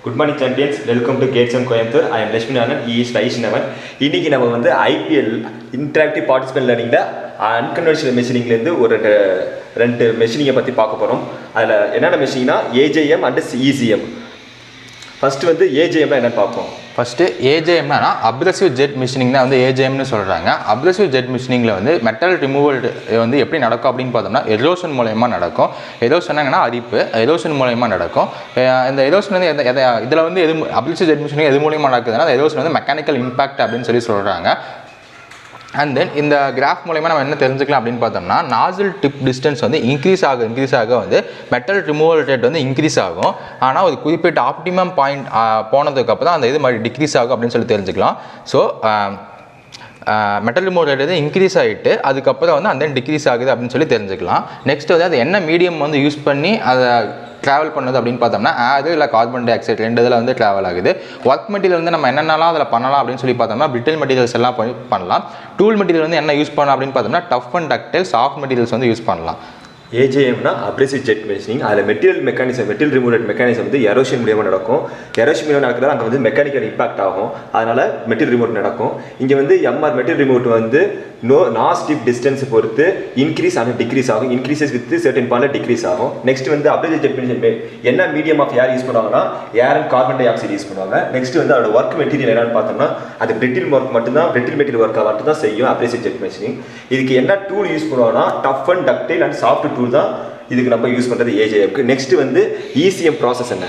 Good morning champions, welcome to GATEZONE COIMBATORE. I am Lakshmi Anand, he is Vaishnavan. இன்னைக்கு நம்ம வந்து IPL interactive participant லேர்னிங்ல unconventional மெஷினிங்ல இருந்து ஒரு ரெண்டு மெஷினிங்கை பத்தி பார்க்க போறோம். அதுல என்னென்ன மெஷினிங்னா AJM and ECM. ஃபர்ஸ்ட் வந்து AJM னா என்னன்னு பார்ப்போம். ஃபஸ்ட்டு ஏஜேஎம்னா அப்ரெசிவ் ஜெட் மிஷினிங் தான் வந்து ஏஜேஎம்னு சொல்கிறாங்க. அப்ரெசிவ் ஜெட் மிஷினிங்கில் வந்து மெட்டல் ரிமூவல் வந்து எப்படி நடக்கும் அப்படின்னு பார்த்தோம்னா எரோஷன் மூலயமா நடக்கும். எரோஷன்னா அரிப்பு, எரோஷன் மூலயமா நடக்கும். இந்த எரோஷன் வந்து இதில் வந்து எது அப்ரெசிவ் ஜெட் மிஷினிங் எது மூலயமா நடக்குதுன்னா அந்த எரோஷன் வந்து மெக்கானிக்கல் இம்பாக்ட் அப்படின்னு சொல்கிறாங்க. அண்ட் தென் இந்த கிராஃப் மூலயமா நம்ம என்ன தெரிஞ்சுக்கலாம் அப்படின்னு பார்த்தோம்னா நாசில் டிப் டிஸ்டன்ஸ் வந்து இன்க்ரீஸ் ஆக வந்து மெட்டல் ரிமூவல் ரேட் வந்து இன்க்ரீஸ் ஆகும். ஆனால் ஒரு குறிப்பிட்ட ஆப்டிமம் பாயிண்ட் போனதுக்கப்புறம் தான் அந்த இது மாதிரி டிக்ரீஸ் ஆகும் அப்படின்னு சொல்லி தெரிஞ்சுக்கலாம். ஸோ மெட்டல் ரிமூவல் ரேட் வந்து இன்க்ரீஸ் ஆகிட்டு அதுக்கப்புறம் வந்து அந்த டிக்ரீஸ் ஆகுது அப்படின்னு சொல்லி தெரிஞ்சுக்கலாம். நெக்ஸ்ட் வந்து அது என்ன மீடியம் வந்து யூஸ் பண்ணி அதை ட்ராவல் பண்ணுது அப்படின்னு பார்த்தோம்னா ஏர் இல்லை கார்பன் டை ஆக்சைடு ரெண்டு இதில் வந்து ட்ராவல் ஆகுது. ஒர்க் மெட்டீரியல் வந்து நம்ம என்னென்னலாம் அதில் பண்ணலாம் அப்படின்னு சொல்லி பார்த்தோம்னா பிரிட்டில் மெட்டீரியல்ஸ் எல்லாம் பண்ணலாம். டூல் மெட்டீரியல் வந்து என்ன யூஸ் பண்ணலாம் அப்படின்னு பார்த்தோம்னா tough and ductile soft materials வந்து யூஸ் பண்ணலாம். ஏஜேஎம்னா அப்ரெசிவ் ஜெட் மெஷினிங். அதில் மெட்டீரியல் ரிமூவல் மெக்கானிசம் வந்து எரோஷன் மூலியமாக நடக்கும். எரோஷன் மூலியமாக நடக்கிறதா அங்கே வந்து மெக்கானிக்கல் இம்பாக்ட் ஆகும். அதனால் மெட்டீரியல் ரிமூவ் நடக்கும். இங்கே வந்து மெட்டீரியல் ரிமூவ் வந்து நாஸ் டிப் டிஸ்டன்ஸ் பொறுத்து இன்க்ரீஸ் அண்ட் டிக்ரீஸ் ஆகும். இன்க்ரீசஸ் வித் சர்டன் பாயிண்ட்ல டிக்ரீஸ் ஆகும். நெக்ஸ்ட் வந்து அப்ரெசிவ் ஜெட் மெஷின் என்ன மீடியம் ஆஃப் ஏர் யூஸ் பண்ணுவாங்கன்னா ஏர் and carbon di oxide use பண்ணுவாங்க. நெக்ஸ்ட் வந்து அதோட ஒர்க் மெட்டீரியல் என்னன்னு பார்த்தோம்னா அது பிரிட்டில் மெட்டீரியல் ஒர்க்காக மட்டும் தான் செய்யும் அப்ரெசிவ் ஜெட் மெஷினிங். இதுக்கு என்ன டூல் யூஸ் பண்ணுவாங்கன்னா tough and ductile and soft tool தான் இதுக்கு நம்ம யூஸ் பண்ணுறது ஏஜேஎம்க்கு. நெக்ஸ்ட் வந்து ECM ப்ராசஸ் என்ன?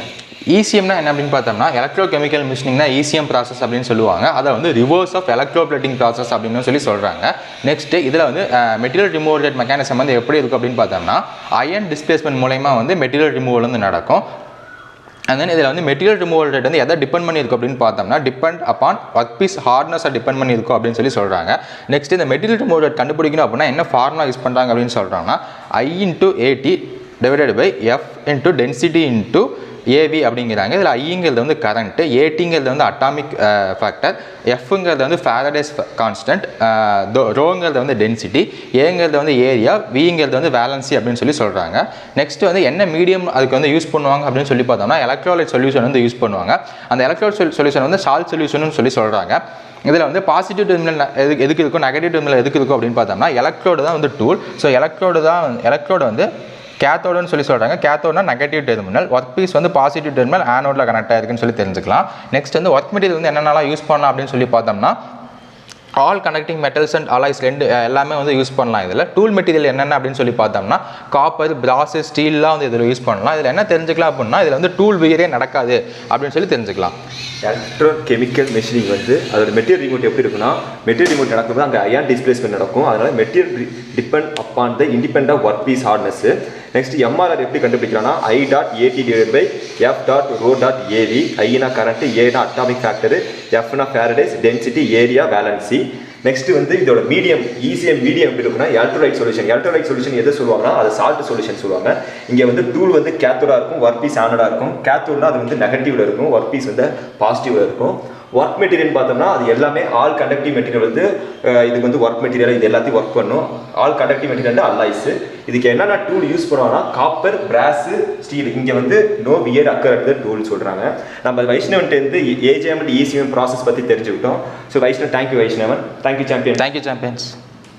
ECMனா என்ன அப்படின்னு பார்த்தோம்னா எலக்ட்ரோ கெமிக்கல் மிஷினிங் தான் ECM ப்ராசஸ் அப்படின்னு சொல்லுவாங்க. அதை வந்து ரிவர்ஸ் ஆஃப் எலக்ட்ரோப்ளேட்டிங் ப்ராசஸ் அப்படின்னு சொல்கிறாங்க. நெக்ஸ்ட்டு இதில் வந்து மெட்டீரியல் ரிமூவல் ரேட் மெக்கானிசம் வந்து எப்படி இருக்கும் அப்படின்னு பார்த்தோம்னா அயன் டிஸ்பிளேஸ்மெண்ட் மூலயமா வந்து மெட்டீரியல் ரிமூவல் வந்து நடக்கும். அண்ட் தென் இதில் வந்து மெட்டீரியல் ரிமூவல் ரேட் வந்து எதை டிபெண்ட் பண்ணியிருக்கும் அப்படின்னு பார்த்தோம்னா டிபெண்ட் அப்பான் ஒர்க் பீஸ் ஹார்ட்னஸை டிபெண்ட் பண்ணியிருக்கும் அப்படின்னு சொல்கிறாங்க. நெக்ஸ்ட் இந்த மெட்டீரியல் ரிமூவல் ரேட் கண்டுபிடிக்கணும் அப்படின்னா என்ன ஃபார்முலா யூஸ் பண்ணுறாங்க அப்படின்னு சொல்கிறாங்கன்னா I/AT divided by F into density into AV அப்படிங்கிறாங்க. இதில் ஐங்கிறது வந்து கரண்ட்டு, ஏடிங்கிறது வந்து அட்டாமிக் ஃபேக்டர், எஃப்ங்கிறது வந்து ஃபேரடேஸ் கான்ஸ்டன்ட், ரோங்கிறது வந்து டென்சிட்டி, ஏங்கிறது வந்து ஏரியா, விங்கிறது வந்து வேலன்சி அப்படின்னு சொல்கிறாங்க. நெக்ஸ்ட் வந்து என்ன மீடியம் அதுக்கு வந்து யூஸ் பண்ணுவாங்க அப்படின்னு சொல்லி பார்த்தோம்னா எலக்ட்ரோலைட் சொல்யூஷன் வந்து யூஸ் பண்ணுவாங்க. அந்த எலக்ட்ரோலைட் சொல்யூஷன் வந்து சால்ட் சொல்யூஷன் சொல்கிறாங்க. இதில் வந்து பாசிட்டிவ் டெர்மினல் எதுக்கு இருக்கும், நெகட்டிவ் டெர்மினல் எதுக்கு இருக்கும் அப்படின்னு பார்த்தோம்னா எலக்ட்ரோடு தான் வந்து டூல். ஸோ எலக்ட்ரோடு வந்து கேத்தோடுன்னு சொல்கிறாங்க. கேத்தோடுனா நெகட்டிவ் டெர்மினல், ஒர்க் பீஸ் வந்து பாசிட்டிவ் டெர்மினல் ஆனோடில் கனெக்ட் ஆகிருக்குன்னு சொல்லி தெரிஞ்சுக்கலாம். நெக்ஸ்ட் வந்து ஒர்க் மெட்டீரியல் வந்து என்னென்னலாம் யூஸ் பண்ணலாம் அப்படின்னு சொல்லி பார்த்தோம்னா all connecting metals and alloys ரெண்டு எல்லாமே வந்து யூஸ் பண்ணலாம். இதில் டூல் மெட்டீரியல் என்னென்ன அப்படின்னு சொல்லி பார்த்தோம்னா காப்பர், பிராஸ், ஸ்டீல்லாம் வந்து இதில் யூஸ் பண்ணலாம். இதில் என்ன தெரிஞ்சுக்கலாம் அப்படின்னா இதில் வந்து டூல் வியரே நடக்காது அப்படின்னு சொல்லி தெரிஞ்சுக்கலாம். எலக்ட்ரோ கெமிக்கல் மெஷினிங் வந்து அதோட மெட்டீரியல் ரிமூவ் எப்படி இருக்குன்னா மெட்டீரியல் ரிமூவ் நடக்கும்போது அங்கே அயான் டிஸ்பிளேஸ்மெண்ட் நடக்கும். அதனால் material depend upon the independent work piece hardness. Next MRR எப்படி கண்டுபிடிக்கிறான்னா I.AT டிவைடட் பை F.ρ.AV. ஐனா கரண்ட், ஏனா அட்டாமிக் ஃபேக்டர், எஃப்னா Faraday's, density, area, valency. Next வந்து இதோட மீடியம் ECM மீடியம் எப்படி இருக்குன்னா எலக்ட்ரோலைட் சொல்யூஷன் எதை சொல்லுவாங்கன்னா அது சால்ட் சொல்யூஷன் சொல்லுவாங்க. இங்கே வந்து டூல் வந்து கேத்தோடா இருக்கும், ஒர்க் பீஸ் ஆனோடா இருக்கும். கேத்தோட்னா அது வந்து நெகட்டிவ்ல இருக்கும், ஒர்க் பீஸ் வந்து பாசிட்டிவ்ல இருக்கும். ஒர்க் மெட்டீரியல் பார்த்தோம்னா அது எல்லாமே ஆல் கண்டக்டிவ் மெட்டீரியல் வந்து இதுக்கு வந்து ஒர்க் மெட்டீரியல் இது எல்லாத்தையும் ஒர்க் பண்ணும். All conductive material alloys. இதுக்கு என்னென்ன டூல் யூஸ் பண்ணுவாங்கன்னா காப்பர், பிராஸ், ஸ்டீல். இங்கே வந்து நோ வியர் அக்கர் டூல் சொல்கிறாங்க. நம்ம வைஷ்ணவன்ட்டு வந்து AJM அண்ட் ECM ப்ராசஸ் பற்றி தெரிஞ்சுக்கிட்டோம். So Vaishnav, thank you Vaishnavan, thank you champion. Thank you champions.